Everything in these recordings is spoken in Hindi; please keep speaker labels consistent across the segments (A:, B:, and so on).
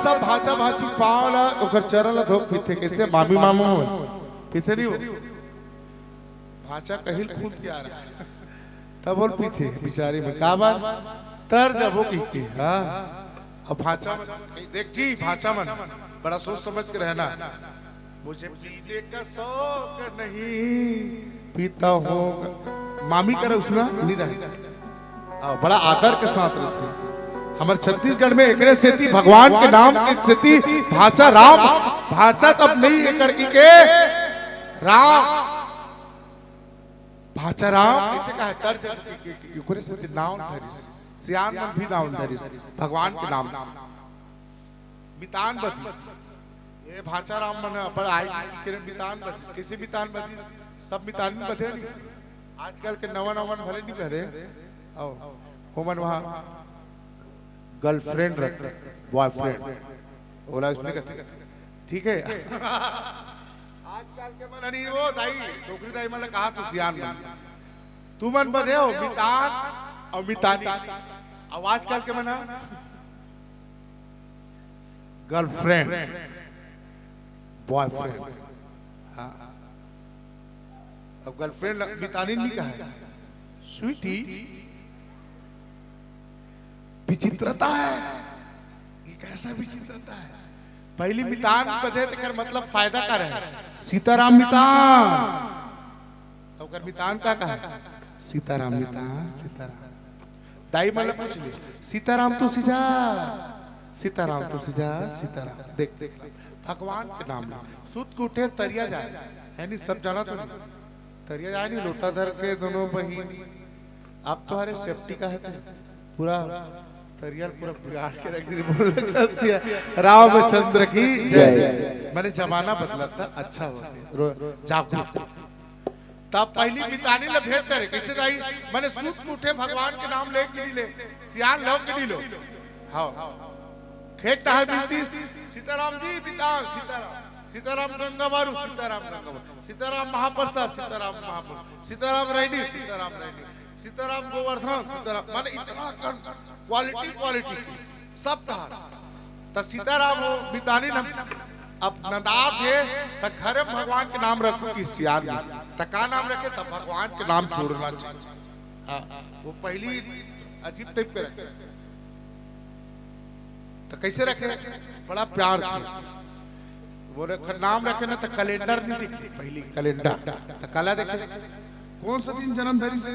A: सब भाचा भाची पावला ओकर चरण धो पीथे कैसे मामी मामू पीथे नहीं हो भाचा कहिल खून के आ रहा तब बोल पीथे बिचारी में का बात तर जब हो की हां अब भाचा देख जी भाचा मन बड़ा सोच समझ के रहना मुझे पीने का शौक नहीं पीता होगा मामी करे उसमें नहीं रहे बड़ा आदर के साथ रहते हमारे छत्तीसगढ़ में एकरे सेती भगवान के नाम एक सेती भाचा राम भाचा तब नहीं एकर के राम भाचा राम ऐसे कहा तर्ज एकरे सेती नाम धरिस सियान मन भी नाम धरिस भगवान के नाम बितान बदी ये भाचा राम मन बड़ा आई के बितान बदी कैसे बितान बदी सब बितान में बधे आजकल के नवा नवन भले नहीं बधे आओ होमन वहां गर्लफ्रेंड रखते बॉयफ्रेंड बोला उसने कहते ठीक है आजकल के मन नहीं वो दाई डोकरी दाई मन कहा तू सियान मन तू मन बधे हो बितान और बितानी अब आजकल के मन गर्लफ्रेंड बॉयफ्रेंड हाँ अब गर्लफ्रेंड बितानी नहीं कहा स्वीटी विचित्रता है ये कैसा विचित्रता है पहली मितान बधे तो कर मतलब फायदा कर है सीताराम मितान तो कर मितान का कहा सीताराम मितान सीताराम दाई मतलब पूछ ले सीताराम तू सीधा सीताराम तू सीधा सीताराम देख देख भगवान के नाम सूत को उठे तरिया जाए है नहीं सब जाना तो नहीं तरिया जाए नहीं लोटा धर के दोनों बहिन अब तो हरे सेफ्टी का है पूरा तरियल पूरा बिगाड़ के रख दी बोल रामचंद्र की जय मैंने जमाना बदला था अच्छा हुआ जागरूक तब पहली बितानी ले भेंट करे कैसे दाई मैंने सूत उठे भगवान के नाम ले के ले सियान लो के लो हां खेत टहल बिनती सीताराम जी बितान सीताराम सीताराम गंगाबारू सीताराम गंगाबारू सीताराम महाप्रसाद सीताराम महाप्रसाद सीताराम रेड्डी सीताराम रेड्डी सीताराम गोवर्धन सीताराम माने इतना क्वालिटी क्वालिटी सब था तो सीताराम बितानी न अब नदात है तो घर में भगवान के नाम रखो कि सियान तो का नाम रखे तब भगवान के नाम जोड़ना चाहिए वो पहली अजीब टाइप पे रखे तो कैसे रखे बड़ा प्यार से वो नाम रखे ना तो कैलेंडर नहीं दिखे पहली कैलेंडर तो कला देखे कौन सा दिन जन्म धरी से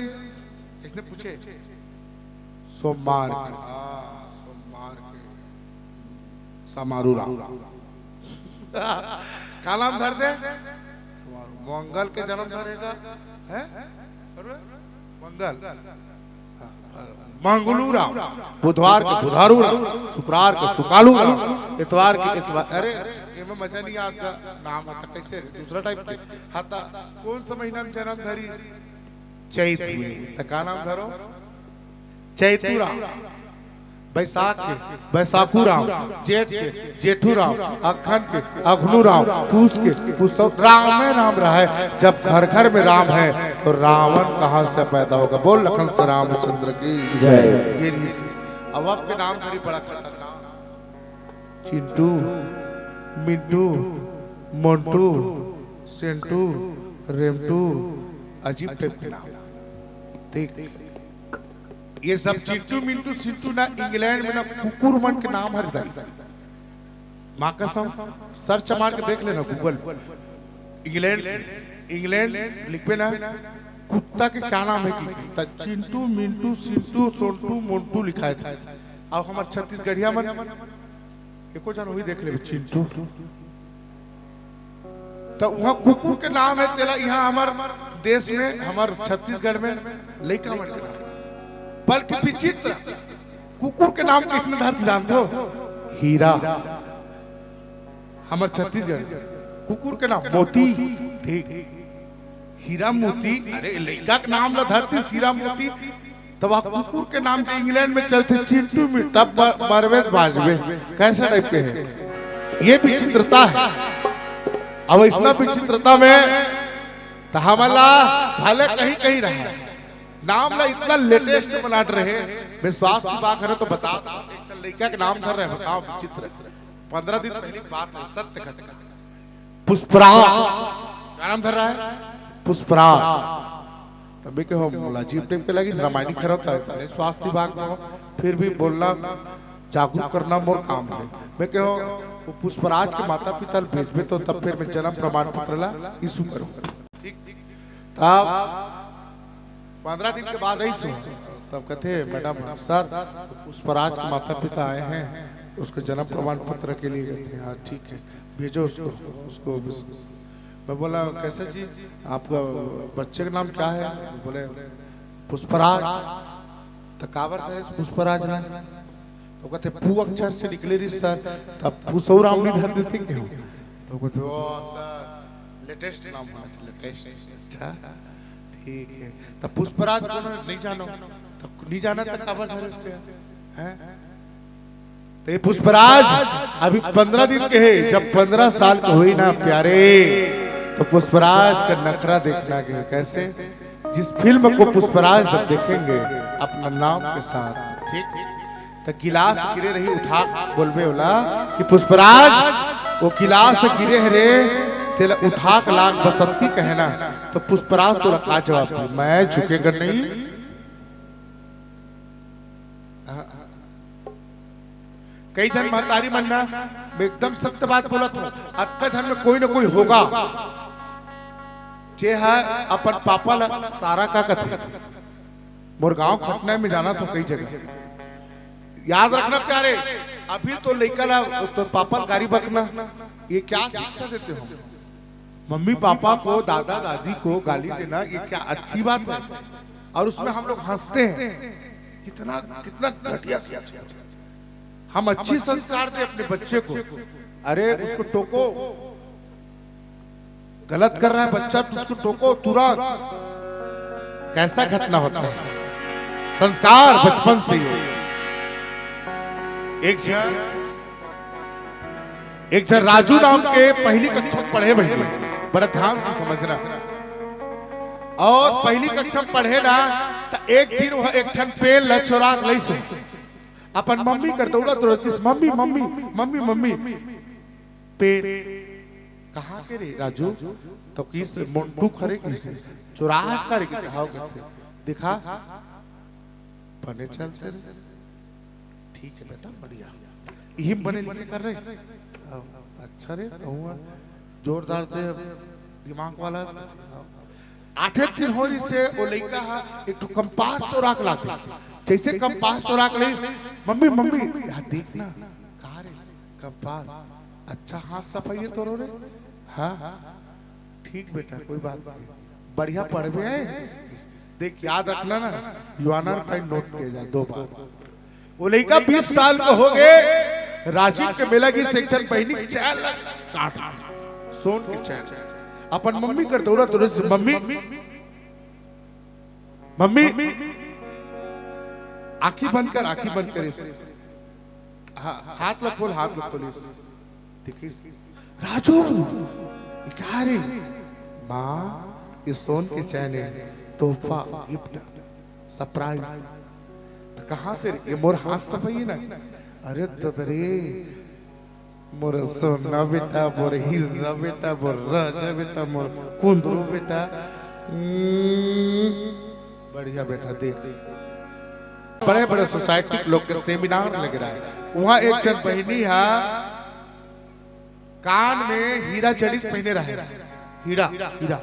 A: इसने पूछे सोमवार सोमवार के समारू राम का नाम धर दे मंगल के जन्म धरेगा है मंगल मंगलू राम बुधवार के बुधारू राम शुक्रवार के सुकालू राम इतवार के इतवार अरे ये मजा नहीं आता नाम आता कैसे दूसरा टाइप के हाता कौन सा महीना में जन्म धरी चैत तो का नाम धरो चैतुरा बैसाख के बैसाखुराम जेठ के जेठुराम अखन के अघनुराम पूस के पुष्प राम में राम रहा है जब घर घर में राम है तो रावण कहां से पैदा होगा बोल लखन से रामचंद्र की जय ये अब आपके नाम करी बड़ा खतरनाक चिंटू मिंटू मोंटू सेंटू रेमटू अजीब टाइप के नाम देख ये सब चिंटू मिंटू सिंटू ना इंग्लैंड में ना कुकुर मन के नाम हर दाई मां कसम सर्च मार के देख लेना गूगल इंग्लैंड इंग्लैंड लिख पे ना कुत्ता के क्या नाम है कि चिंटू मिंटू सिंटू सोंटू मोंटू लिखा है अब हमारे छत्तीसगढ़िया मन एको जन वही देख ले चिंटू तो वहां कुकुर के नाम है तेरा यहाँ हमारे देश में हमारे छत्तीसगढ़ में लड़का मन के नाम बल्कि विचित्र कुकुर के नाम किसने धरती जानते हो हीरा हमारे छत्तीसगढ़ कुकुर के नाम मोती देख हीरा मोती अरे लड़का के नाम ला धरती हीरा मोती तब कुकुर के नाम के इंग्लैंड में चलते चिंटू में तब बरवेद बाजवे कैसा टाइप के है ये विचित्रता है अब इसमें विचित्रता में तो हमारा भले कहीं कहीं रहा नाम ला इतना लेटेस्ट बना रहे, विश्वास की बात करे तो बता लड़का के नाम धर रहे, बताओ विचित्र। 15 दिन पहले की बात है, सत्य कथा। पुष्पराज क्या नाम धर रहा है? पुष्पराज। तभी के हम अजीब टाइप के लगी रामायणी खरता है, स्वास्थ्य विभाग में फिर भी बोलना जागरूक करना मोर काम है। मैं कहो वो पुष्पराज के माता पिता भेजबे तो तब फिर मैं जन्म प्रमाण पत्र ला इशू करूंगा। तब 15 दिन के बाद आई सो, तब कहते मैडम सर पुष्पराज के माता पिता आए हैं, उसके जन्म प्रमाण पत्र के लिए कहते हैं। हाँ ठीक है भेजो उसको। मैं बोला कैसे जी, आपका बच्चे का नाम क्या है? बोले पुष्पराज। तकावर है पुष्पराज ना, तो कहते पू अक्षर से निकले रही सर, तब पुसौराम नहीं धर देते क्यों? तो कहते ओ सर लेटेस्ट नाम है, लेटेस्ट। अच्छा ठीक है, तब पुष्पराज को नहीं जानो, तो नहीं जाना तकावर धर इसके हैं। तो ये पुष्पराज अभी 15 दिन के है, जब 15 साल के हुई ना प्यारे, तो पुष्पराज का नखरा देखना के कैसे, जिस फिल्म को पुष्पराज जब देखेंगे अपना नाम के साथ, ठीक तो गिलास गिरे रही उठा बोलबे बोला कि पुष्पराज वो गिलास गिरे रे तेला उठा के लाग बसंती कहना। तो पुष्पराज तो रखा जवाब था, मैं झुकेगा नहीं। कई जन महतारी मनना एकदम सत्य बात बोला था, अक्का धन में कोई ना कोई होगा जे है अपन पापा ला सारा का कथे। मोर गांव खटना में जाना था कई जगह, याद रखना प्यारे। अभी तो लड़का ला तो पापा गाड़ी बकना, ये क्या शिक्षा देते हो? मम्मी पापा को दादा दादी को गाली देना ये क्या अच्छी बात है? और उसमें हम लोग हंसते हैं, कितना कितना घटिया। हम अच्छी संस्कार दे अपने बच्चे को, अरे उसको टोको, गलत कर रहा है बच्चा तो उसको टोको तुरंत। कैसा घटना होता है? संस्कार बचपन से ही। एक जन राजू नाम के पहली कक्षा पढ़े भैया, बड़ा ध्यान से समझना। और पहली कक्षा पढ़े ना तो एक दिन वह एक ठन पेड़ ल चोरा लई सो, अपन मम्मी कर दौड़ा तो किस मम्मी मम्मी मम्मी मम्मी पेड़ कहाँ के रे राजू? तो किस मोंटू खरे किस चोरास करे कि कहाओ कहते दिखा बने चलते। ठीक है बेटा बढ़िया, यही बने लिखे कर रहे। अच्छा रे जोरदार थे दिमाग वाला। 8 दिन हो रही से वो लड़का एक तो कंपास चोरा के लाते, जैसे कंपास चोरा के ली मम्मी मम्मी यहाँ देखना कहा रे कंपास, अच्छा हाथ सफाई है तो रो रे। हाँ ठीक बेटा कोई बात नहीं, बढ़िया पढ़ भी है। देख याद रखना ना, युवानर का नोट किया जाए 2 बार। वो लड़का 20 साल का हो गए, राजीव के मेला की सेक्शन पहनी चैन काट सोन की चैन, अपन मम्मी कर दौड़ा तो मम्मी मम्मी आंखी बंद कर, आंखी बंद कर, हाथ खोल, हाथ खोल। देखिए राजू क्या रे? माँ ये सोन की चैन है, तोहफा गिफ्ट सरप्राइज। तो कहाँ से? ये मोर हाथ सफाई ना। अरे तदरे मोर सोना बेटा, मोर हीरा बेटा, मोर राजा बेटा, मोर कुंदरू बेटा, बढ़िया बेटा। देख बड़े बड़े सोसाइटी के लोग के सेमिनार लग रहा है, वहां एक जन बहनी है कान में हीरा जड़ित पहने रहे, हीरा हीरा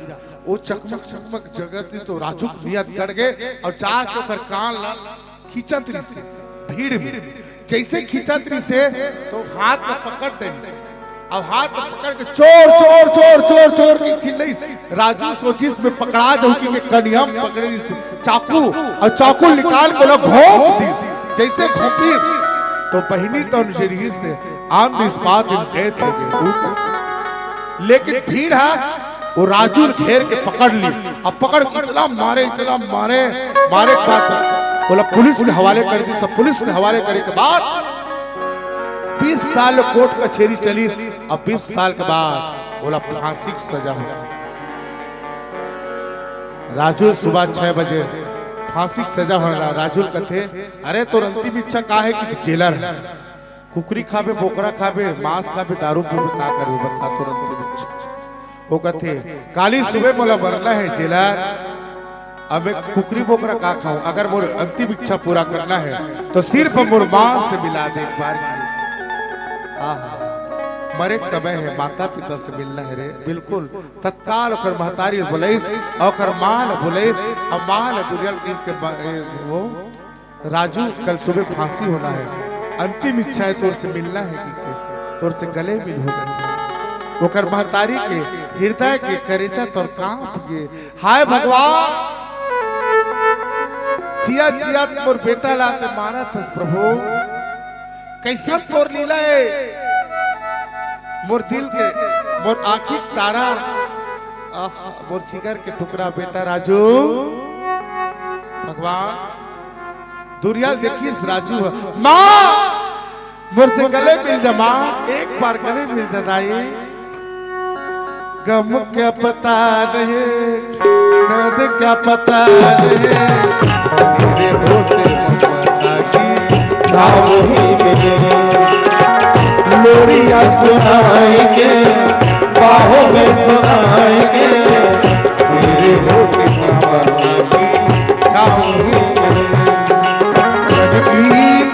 A: वो चकमक चकमक जगत तो राजू नियत कर गए और चार के ऊपर कान ला खींचत से भीड़ में, जैसे खींचत से तो हाथ में पकड़ देनी, अब हाथ में पकड़ के चोर चोर चोर चोर चोर की चिल्लाई। राजू सोचिस में पकड़ा जाऊ कि कनिया पकड़े चाकू, और चाकू निकाल के लोग घोंप दी, जैसे घोंपी तो बहनी तो शरीर से ऑन द स्पॉट डेथ हो गई। लेकिन भीड़ है वो राजू घेर के पकड़ ली, अब पकड़ इतना मारे मारे बात बोला पुलिस के हवाले कर दी। सब पुलिस के हवाले करे के बाद 20 साल कोर्ट कचहरी चली, अब 20 साल के बाद बोला फांसी की सजा हो। राजू सुबह 6 बजे फांसी की सजा होना। राजू कथे अरे तो अंतिम इच्छा का है कि जेलर है, कुकरी खाबे, बोकरा खाबे, मांस खाबे, दारू पीबे, का करबे बता तो अंतिम इच्छा। वो कथे काली सुबह मोला मरना है जेलर, अब मैं कुकरी बोकरा का खाऊं, अगर मोर अंतिम इच्छा पूरा करना है तो सिर्फ मोर मां से मिला दे एक बार। मरे समय है माता पिता से मिलना है रे, बिल्कुल तत्काल ओकर महतारी बुलैस और माल बुलैस और माल दुरियल इसके वो राजू कल सुबह फांसी होना है, अंतिम इच्छा है तोर से मिलना है कि तोर से गले मिल होगा। ओकर महतारी के हृदय के करेचा तोर कांप गए। हाय भगवान जिया जिया मोर बेटा लाते मारा था प्रभु, कैसा तोर लीला है। मोर दिल के मोर आँखी तारा मोर जिगर के टुकड़ा बेटा राजू। भगवान दुरिया देखिए राजू माँ मोर से गले मिल जा माँ, एक बार गले मिल जाए। गम क्या पता नहीं दर्द क्या पता नहीं, तेरे होते लोरिया सुनाएंगे बाहों में सुनाएंगे, मेरे होके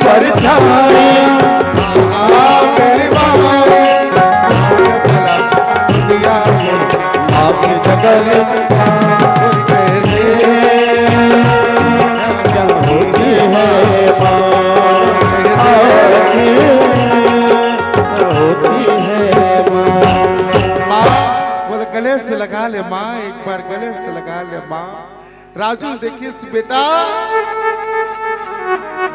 A: परछाई दुनिया आपकी जगह गले से लगा ले माँ, एक बार गले से लगा ले माँ। राजू देखिए बेटा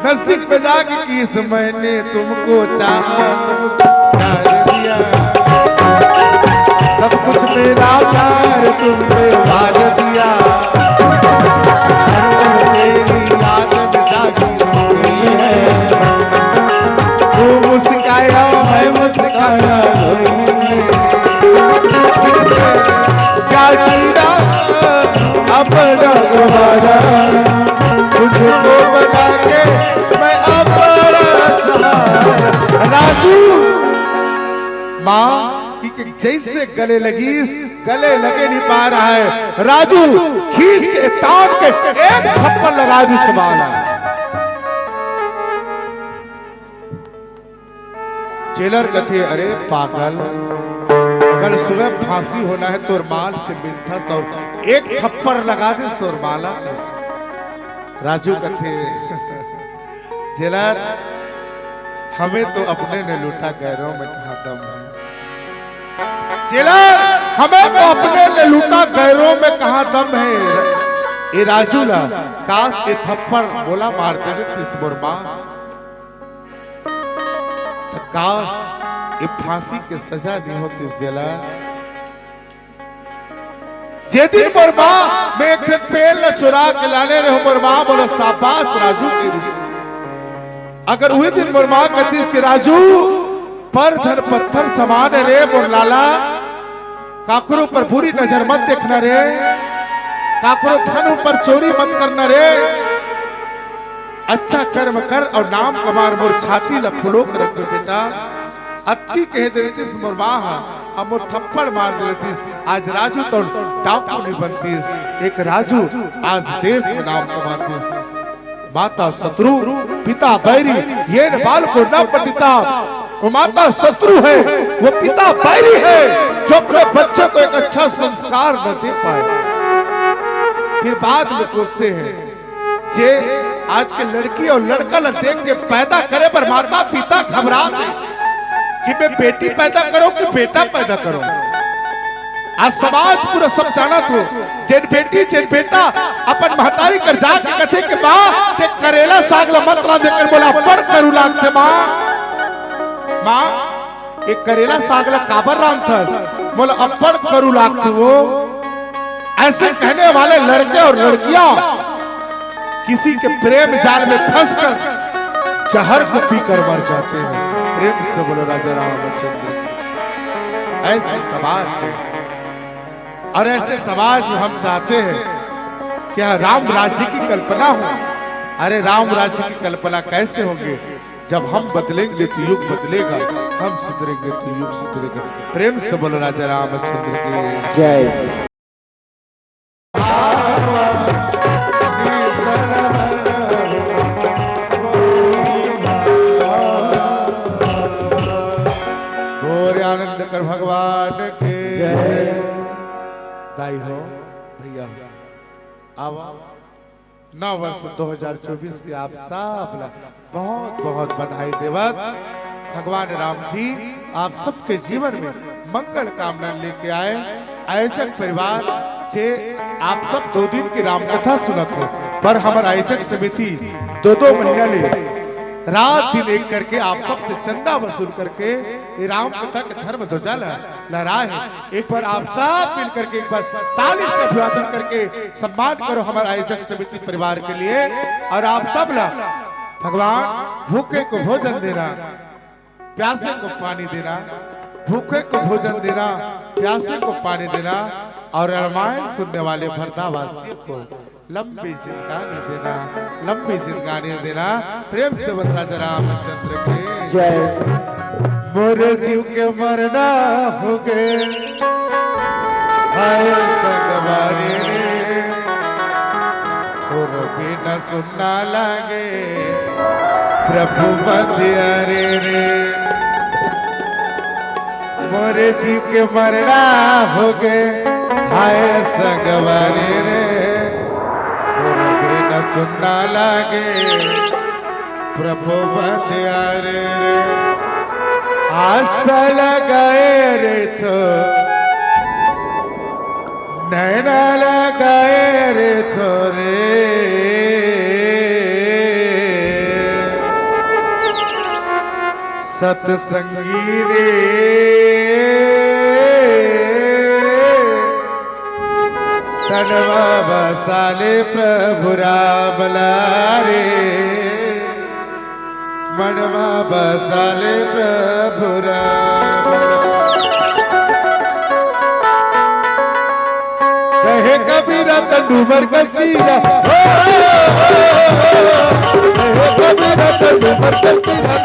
A: नजदीक में जाके किस मैंने तुमको चाहा, तुमको प्यार दिया, सब कुछ मेरा प्यार तुमने वार दिया। तेरी याद में जागी सोई है, तू मुस्काया मैं मुस्काया, क्या जीना अपना दोबारा, तुझको बना के मैं अपना सहारा। राजू माँ कि जैसे गले लगी गले लगे नहीं पा रहा है, राजू खींच के तान के एक थप्पड़ लगा दी संभाला। जेलर कथे अरे पागल कल सुबह फांसी होना है तो माल से मिलता सौ, एक थप्पड़ लगा दे सोरमाला। राजू कथे जेलर हमें तो अपने ने लूटा गैरों में कहा दम है, जेलर हमें तो अपने ने लूटा गैरों में कहा दम है। ए राजू ला काश ए थप्पड़ बोला मारते थे तिस मुरमा, तो काश ये फांसी की सजा नहीं होती। जेला जे दिन मुरमा मैं एक पेड़ न चुरा के लाने रहे मुरमा, बोलो शाबाश राजू की रिश्ते। अगर वही दिन मुरमा कहती कि राजू पर धर पत्थर समान रे मोर लाला, काकरों पर बुरी नजर मत देखना रे, काकरों धन पर चोरी मत करना रे, अच्छा कर्म कर और नाम कमार मोर छाती ल फुलो कर रख बेटा। अक्की कह देती मोर माँ अब मोर थप्पड़ मार देती, आज राजू तो डाकू नहीं बनती, एक राजू आज देश में नाम कमाती। माता शत्रु पिता बैरी ये बाल को न पंडिता, वो माता शत्रु है वो पिता बैरी है जो अपने बच्चे को एक अच्छा संस्कार न दे पाए। फिर बाद में पूछते हैं जे आज के लड़की और लड़का न देख के पैदा करे पर माता पिता घबरा कि मैं बेटी पैदा करो कि बेटा पैदा करो। आज समाज पूरा सब जाना तो जेन बेटी जेन बेटा अपन महतारी कर जाके कथे के माँ ते करेला सागला मंत्रा देकर बोला पढ़ करू लागते माँ एक करेला सागला काबर राम था बोला अपड़ करू लागते। वो ऐसे कहने वाले लड़के और लड़कियां किसी के प्रेम जाल में फंसकर जहर को पीकर मर जाते हैं। प्रेम से बोलो राजा रामचंद्र। ऐसे समाज है और ऐसे समाज में हम चाहते हैं क्या राम राज्य की कल्पना हो? अरे राम राज्य की कल्पना कैसे होगी? जब हम बदलेंगे तो युग बदलेगा, हम सुधरेंगे तो युग सुधरेगा। प्रेम से बोलो राजा रामचंद्र की
B: जय।
A: आनंद कर भगवान के
B: जय।
A: दाई हो भैया अब नव वर्ष 2024 की आप सब बहुत बहुत बधाई देवत। भगवान राम जी आप सबके जीवन में मंगल कामना लेके आए। आयोजक परिवार जे आप सब 2 दिन की राम कथा सुनत हो, पर हमारा आयोजक समिति 2-2 महीना ले रात दिन एक करके आप सबसे चंदा वसूल करके ये राम कथा के धर्म ध्वजा लहराए है। एक बार आप सब मिल करके एक बार ताली से अभिवादन करके सम्मान करो हमारे आयोजक समिति परिवार के लिए। और आप सब भगवान भूखे को भोजन देना, प्यासे को पानी देना, भूखे को भोजन देना, प्यासे को पानी देना, और रामायण सुनने वाले भरदावासियों को लंबी जिंदगानी देना, लंबी जिंदगानी देना। प्रेम से बोल राजा रामचंद्र के
B: जय।
A: मोरे जीव के मरना हो गए हाय संगवारी रे, तोर बिना सुनना लागे प्रभु बंदियारे रे। मोरे जीव के मरना हो गए हाय संगवारी रे, न सुनना लागे प्रभु बंदियारे रे। आशा लगाए रे तो नैना लगाए रे तो रे, सतसंगी रे तनवा बसाले प्रभु राम लारे, मनवा बसाले प्रभु राम। कहे कबीरा तंडूबर कसीरा, कहे कबीरा तंडूबर कसीरा,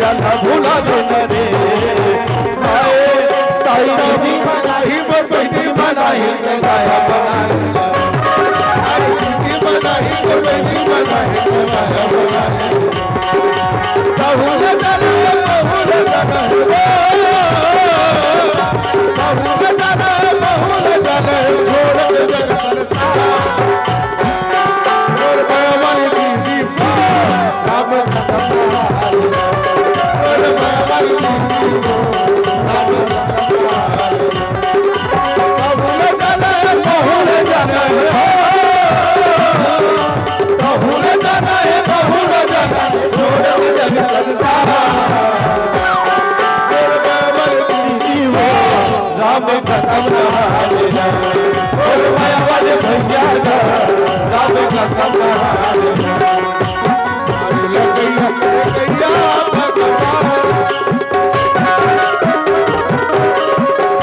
B: राधा भूला देना रे हाय ताई दीदी बनाई वो बहनी बनाई के गाया बना ताई दीदी बनाई वो बहनी बनाई के गाया बना बहुल दल छोड़ के जगत और भगवान दीदी राम और भगवान दीदी राम बहुल जाना है छोड़ के जगत राम खत्म नहाना और माया वाले भैया राम खत्म नहाना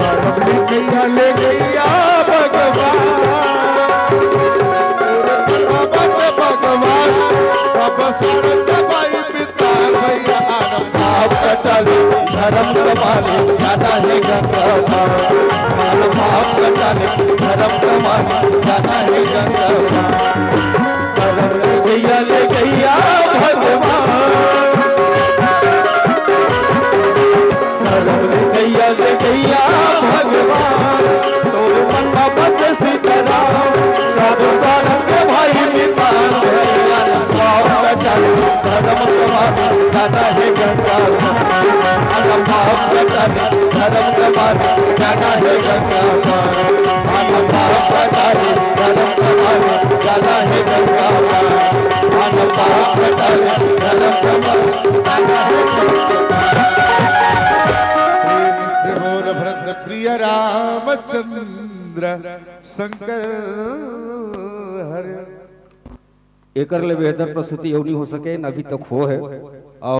B: ले गैया भगवान सब दवाई पिता भैया आपका चले धर्म कमाने जाना है गंगा माल बाप का चले धर्म कमाने जाना है गंगा गैया ले गैया भगवान गैया ले गैया भगवान तोर मन बस सीताराम सब सारंग के भाई मितान बाप का चले धर्म कमाने जाना है गंगा बाप का चले धर्म कमाने जाना है गंगा बाप का चले धर्म कमाने जाना है गंगा बाप का चले धर्म कमाने जाना है
A: भरत प्रिय रामचंद्र शंकर हरे
B: एकर ले बेहतर प्रस्तुति नहीं हो सके न अभी तक हो है।